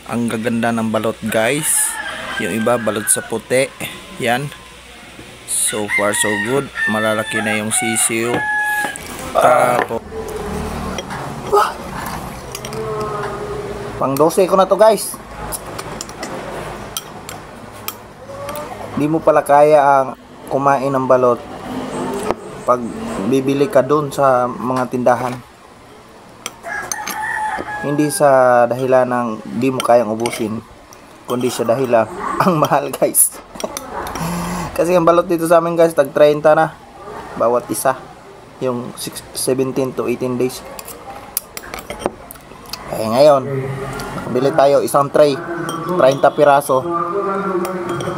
Ang gaganda ng balot guys. Yung iba balot sa puti. Yan. So far so good. Malalaki na yung sisiyo. Tapos pang 12 ko na to guys. Di mo pala kaya ang kumain ng balot pag bibili ka doon sa mga tindahan. Hindi sa dahilan ng di mo kayang ubusin, kundi sa dahilan ang mahal guys. Kasi ang balot dito sa amin guys, tag 30 na bawat isa. Yung 17 to 18 days. Eh ngayon, bili tayo isang tray, 30 piraso.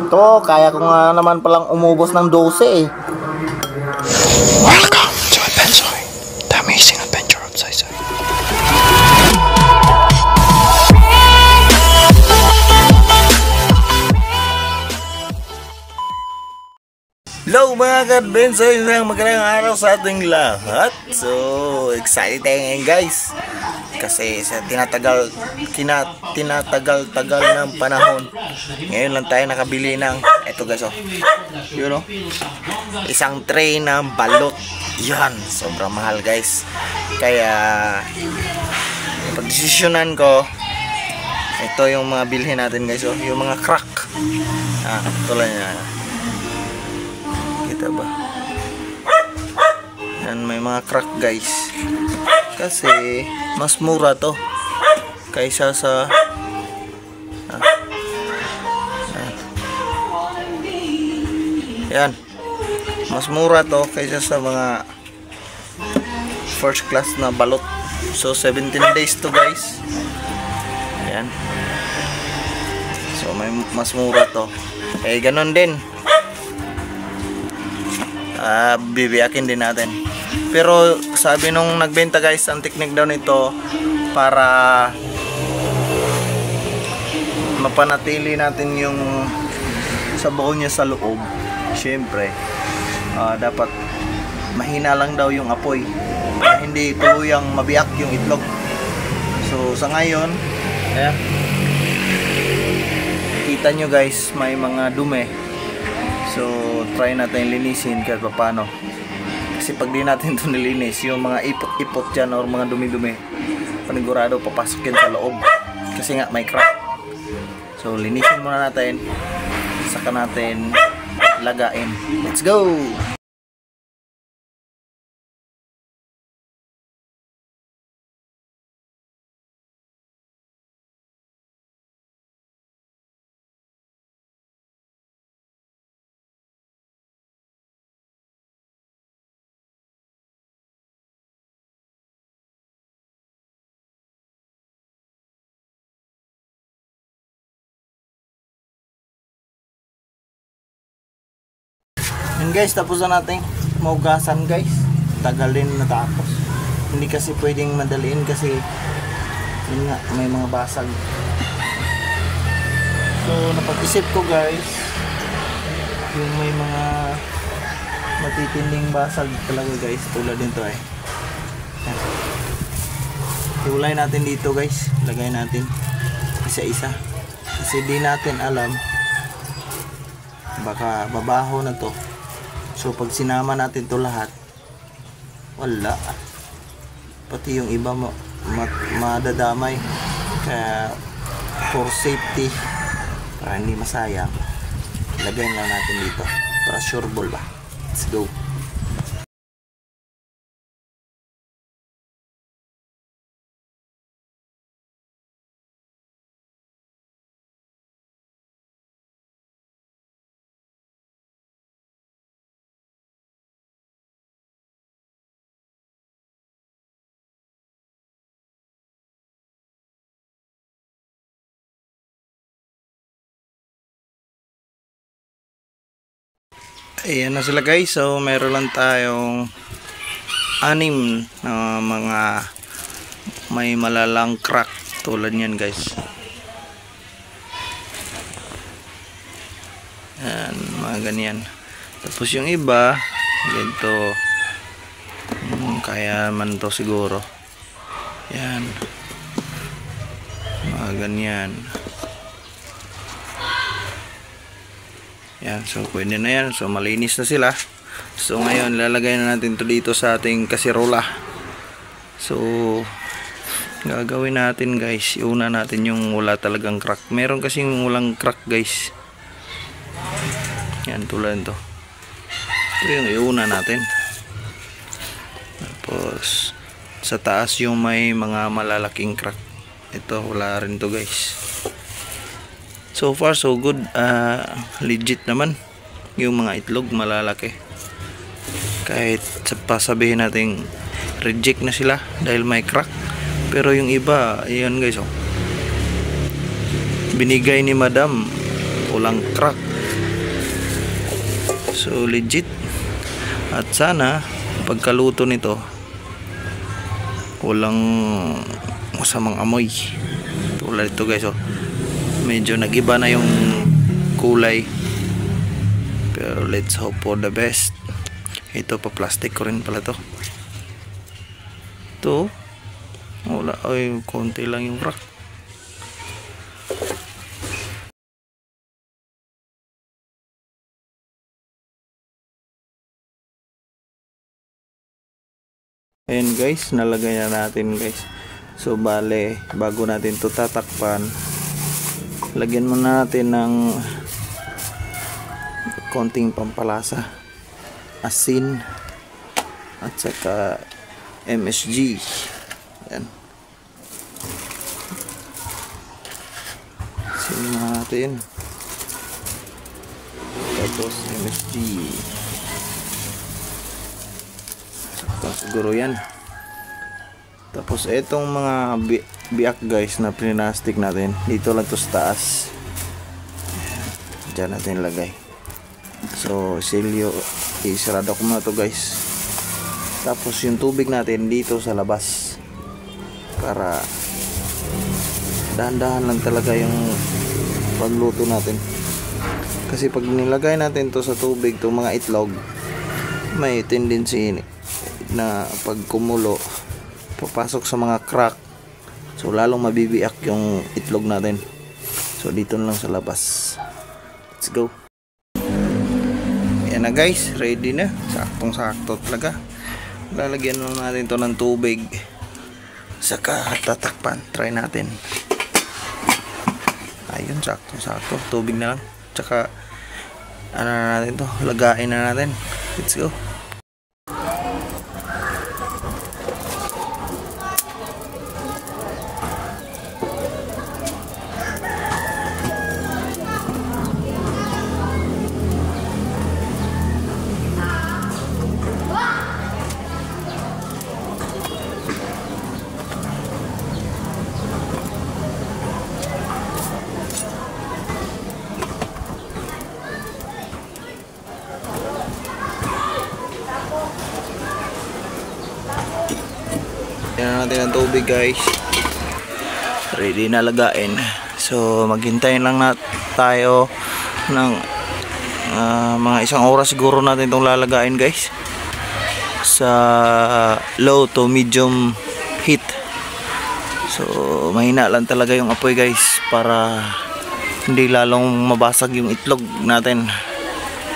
Ito, kaya ko nga naman palang umubos ng 12 eh. Welcome to Adventure, the amazing adventure of Saysay. Hello mga ka-adventure, isang magandang araw sa ating lahat. So, excited tayo ngayon guys. Kasi sa tinatagal ng panahon, ngayon lang tayo nakabili ng eto guys, oh. You know, isang tray ng balot. Yan, sobrang mahal guys. Kaya pagdesisyonan ko, ito yung mga bilhin natin guys, oh. Yung mga crack. Tulad niya. Kita ba? Yan, may mga crack guys. Kasi mas mura to kaysa sa yan, mas mura to kaysa sa mga first class na balot. So 17 days to guys. Yan. So may mas mura to. Eh ganun din. Bibiyakin din natin. Pero sabi nung nagbenta guys, ang technique daw nito para mapanatili natin yung sabaw niya sa loob. Siyempre, dapat mahina lang daw yung apoy para hindi tuluyang mabiyak yung itlog. So sa ngayon, ayan, kita nyo guys, may mga dumi. So try natin linisin kahit paano. Kasi pag di natin ito nilinis, yung mga ipot-ipot dyan or mga dumi-dumi, panigurado papasok yan sa loob. Kasi nga may crack. So linisin muna natin, saka natin lagain. Let's go! Yun guys, tapos na natin maugasan guys. Tagal din natapos. Hindi kasi pwedeng madaliin kasi yun nga, may mga basag. So napag-isip ko guys, yung may mga matitinding basag talaga guys, tulad nito eh. Iulay natin dito guys, lagay natin isa-isa. Kasi di natin alam, baka babaho na to. So pag sinama natin to lahat, wala, pati yung iba madadamay. Kaya for safety, para hindi masayang, lagyan lang natin dito para sure ball ba. Let's go. Ayan na sila guys. So meron lang tayong 6 na mga may malalang crack tulad niyan guys. Ayan, mga ganyan. Tapos yung iba ganito, kaya man to siguro. Yan, mga ganyan. Yan, so pwede na yan. So malinis na sila. So ngayon lalagay na natin to dito sa ating kasirola. So gagawin natin guys, iuna natin yung wala talagang crack. Meron kasing walang crack guys. Yan, tulad to. Ito yung iuna natin. Tapos sa taas yung may mga malalaking crack. Ito wala rin to guys. So far so good. Legit naman yung mga itlog malalaki. Kahit pasabihin natin reject na sila dahil may crack, pero yung iba, ayan guys, oh, binigay ni madam, walang crack. So legit. At sana pagkaluto nito walang masamang amoy. Tulad ito guys, oh, medyo nagiba na yung kulay, pero let's hope for the best. Ito pa plastic ko rin pala to. Ito wala, ay konti lang yung crack. Ayan guys, nalagay na natin guys. So bale, bago natin to tatakpan, lagyan muna natin ng konting pampalasa, asin at saka MSG. Ayan, asin natin, tapos MSG. Siguro yan. Tapos itong mga biak guys na plinastic natin, dito lang to sa taas. Diyan natin lagay. So silyo, isarado ko muna to guys. Tapos yung tubig natin dito sa labas, para dahan-dahan lang talaga yung pagluto natin. Kasi pag nilagay natin to sa tubig, to mga itlog, may tendency na pag kumulo papasok sa mga crack, so lalong mabibiyak yung itlog natin. So dito lang sa labas. Let's go. Yan na guys, ready na, saktong sakto talaga. Lalagyan lang natin to ng tubig, saka tatakpan. Try natin. Ayun, saktong sakto, tubig na lang, saka ano na natin to, lagain na natin. Let's go. Yan natin ang tubig guys, ready na lagain. So maghintay lang na tayo ng mga isang oras siguro natin itong lalagain guys, sa low to medium heat. So mahina lang talaga yung apoy guys, para hindi lalong mabasag yung itlog natin.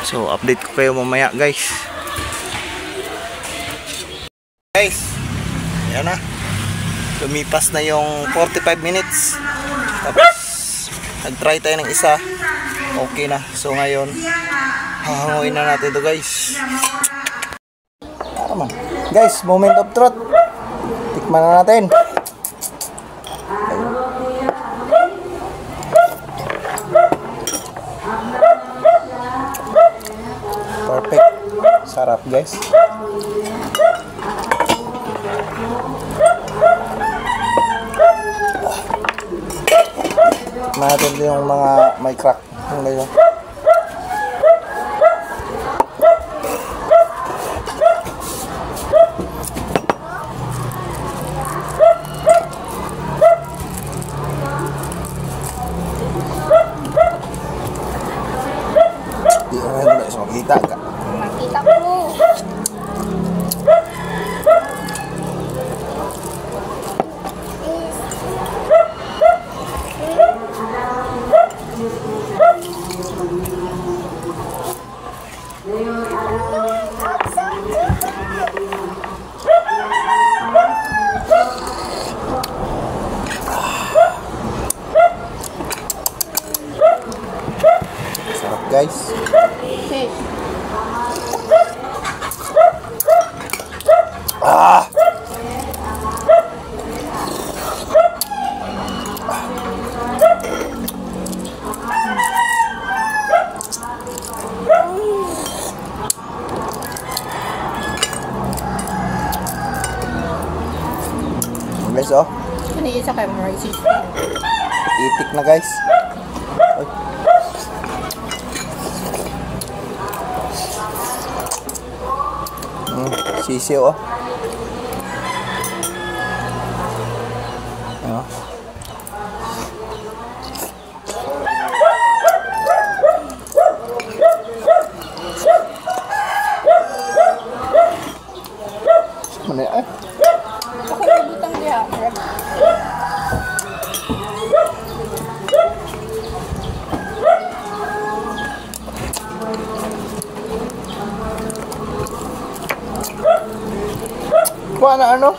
So update ko kayo mamaya guys. Yan na, lumipas na yung 45 minutes. Tapos nag-try tayo ng isa, okay na. So ngayon hahanguin na natin ito guys. Tama guys, moment of truth, tikman na natin. Perfect, sarap guys. Natin yung mga may crack. Yung ngayon. Di ko na hindi sa makita ka. Makita ko. guys. Okay. Ah! Guys, oh. Ano yung isa kayo mga resist? Itik na guys. Ay. Sisiw, oh. Oh. Mana ya? Ako yung butang diya. Kuha na ano?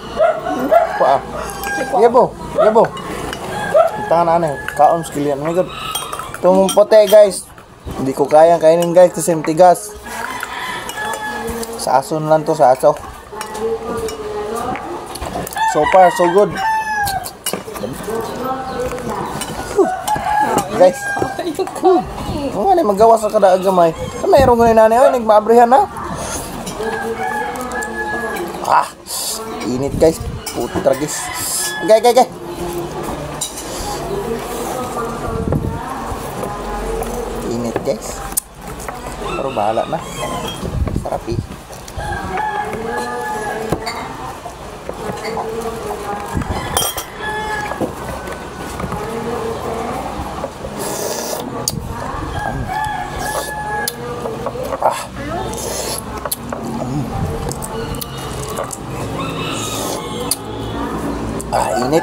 Kuha. Yabo. Yabo. Tangan na ano. Kaon skilian. Oh my god. Itong puti guys. Hindi ko kayang kainin guys kasi matigas. Sa aso lang to, sa aso. So far, so good. Guys. Oh, ano magawa sa kada gamay. Mayroon nga nanay, ay nagmaabrihan na. Ah, init guys. Putra guys. Okay. Init guys. Pero bahala na. Sarap eh. Init.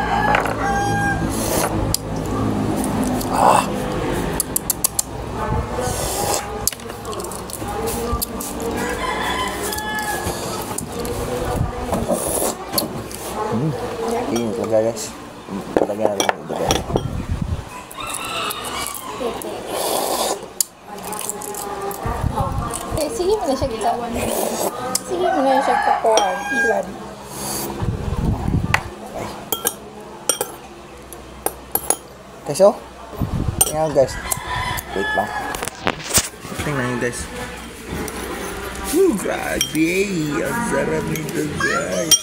Init talaga guys. Talaga na rin ito guys. Eh, sige mo na siya gitawan. Sige mo na siya kakuhan. Ilan. Guys, oh. Tingnan guys. Wait lang. Tingnan nyo guys. Grabe. Ang sarap nito guys.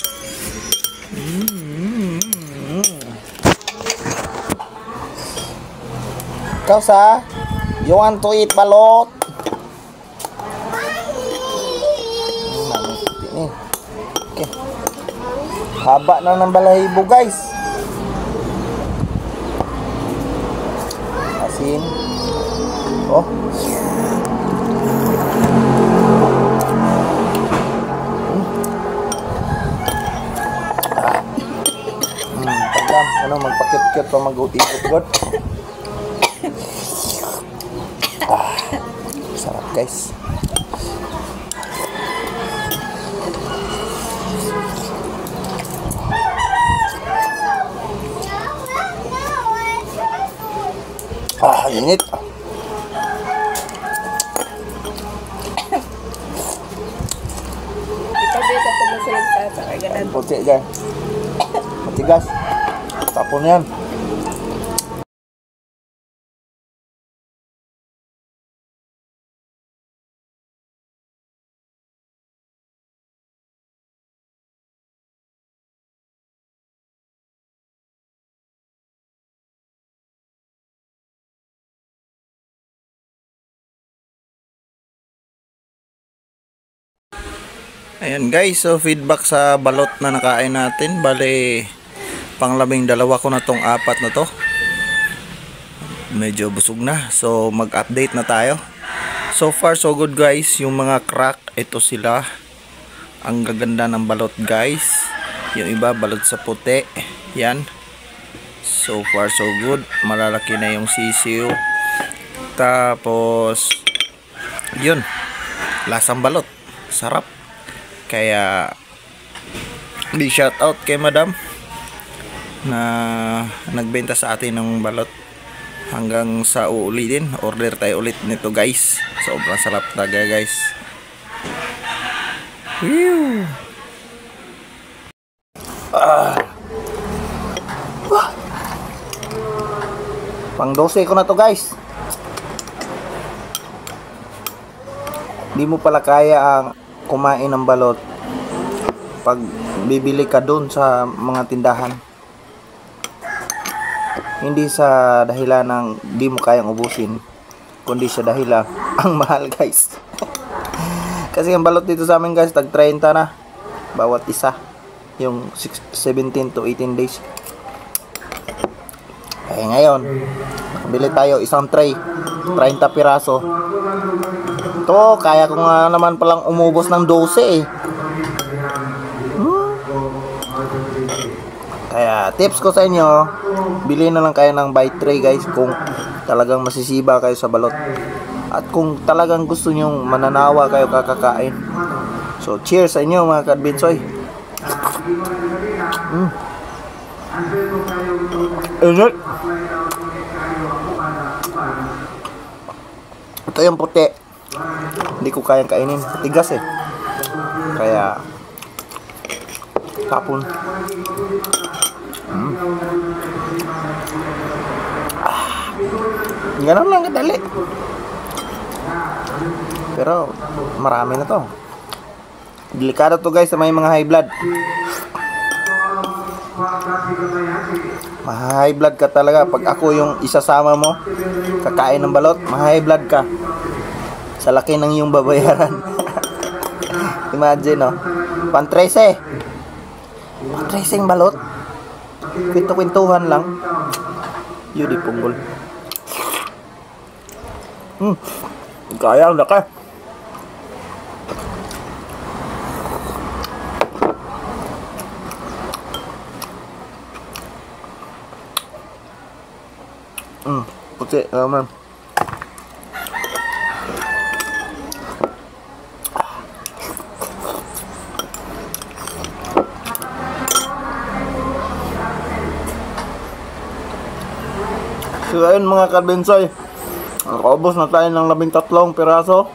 Ikaw sa? You want to eat balot? Okay. Haba na ng balahibo guys. Asin. Oh. Pagkam. Ano, magpakit-kit pa mag-uti-ut-gut. Sarap guys. Init. Ipabita ko mo sila sa kaganan. Puti guys. Matigas. Tapon yan. Ayan guys, so feedback sa balot na nakain natin. Bale, pang-12 ko na tong 4 na to. Medyo busog na. So mag-update na tayo. So far so good guys. Yung mga crack, ito sila. Ang gaganda ng balot guys. Yung iba balot sa puti. Yan. So far so good. Malalaki na yung sisiw. Tapos yun. Lasang balot. Sarap. Kaya big shout out kay madam na nagbenta sa atin ng balot. hanggang sa uulitin. Order tayo ulit nito guys. Sobrang sarap talaga guys. Whew. Pang 12 ko na to guys. Di mo pala kaya ang kumain ng balot pag bibili ka doon sa mga tindahan. Hindi sa dahilan ng di mo kayang ubusin, kundi sa dahilan ang mahal guys. Kasi ang balot dito sa amin guys, tag 30 na bawat isa. Yung 17 to 18 days. Eh ngayon, bili tayo isang tray, 30 piraso. Ito, kaya ko nga naman palang umubos ng 12 eh. Kaya tips ko sa inyo, bili na lang kayo ng buy tray guys kung talagang masisiba kayo sa balot. At kung talagang gusto nyo mananawa kayo kakakain. So cheers sa inyo mga kadbinsoy. Init. Ito yung puti. Hindi ko kayang kainin. Tigas eh. Kaya tapon. Ganun lang kadali. Pero marami na to. Delikado to guys sa may mga high blood. Ma-high blood ka talaga pag ako yung isasama mo kakain ng balot, ma-high blood ka sa laki ng iyong babayaran. Imagine pan 13 balot, kwento-kwentuhan lang. Yun di punggol. Kaya ang laki. Puti naman. So ayun mga kadbensoy, nakaubos na tayo ng 13 piraso.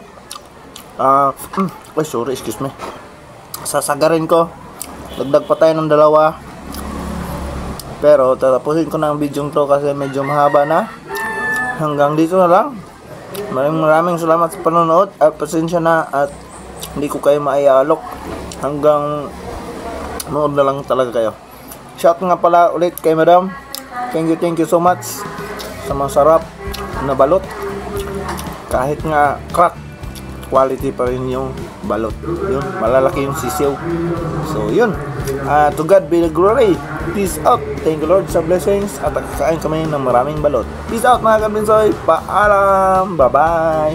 Sorry, excuse me. Sasagarin ko. Dagdag pa tayo ng 2. Pero tatapusin ko na ang video to kasi medyo mahaba na. Hanggang dito na lang. Maraming salamat sa panonood. At pasensya na at hindi ko kayo maialok. Hanggang nood na lang talaga kayo. Shout nga pala ulit kay madam. Thank you so much sa masarap na balot. Kahit nga crack, quality pa rin yung balot. Yun, malalaki yung sisiw. So yun, to God be the glory. Peace out. Thank you Lord sa blessings. At kakain kami ng maraming balot. Peace out mga kabinsoy. Paalam. Bye bye.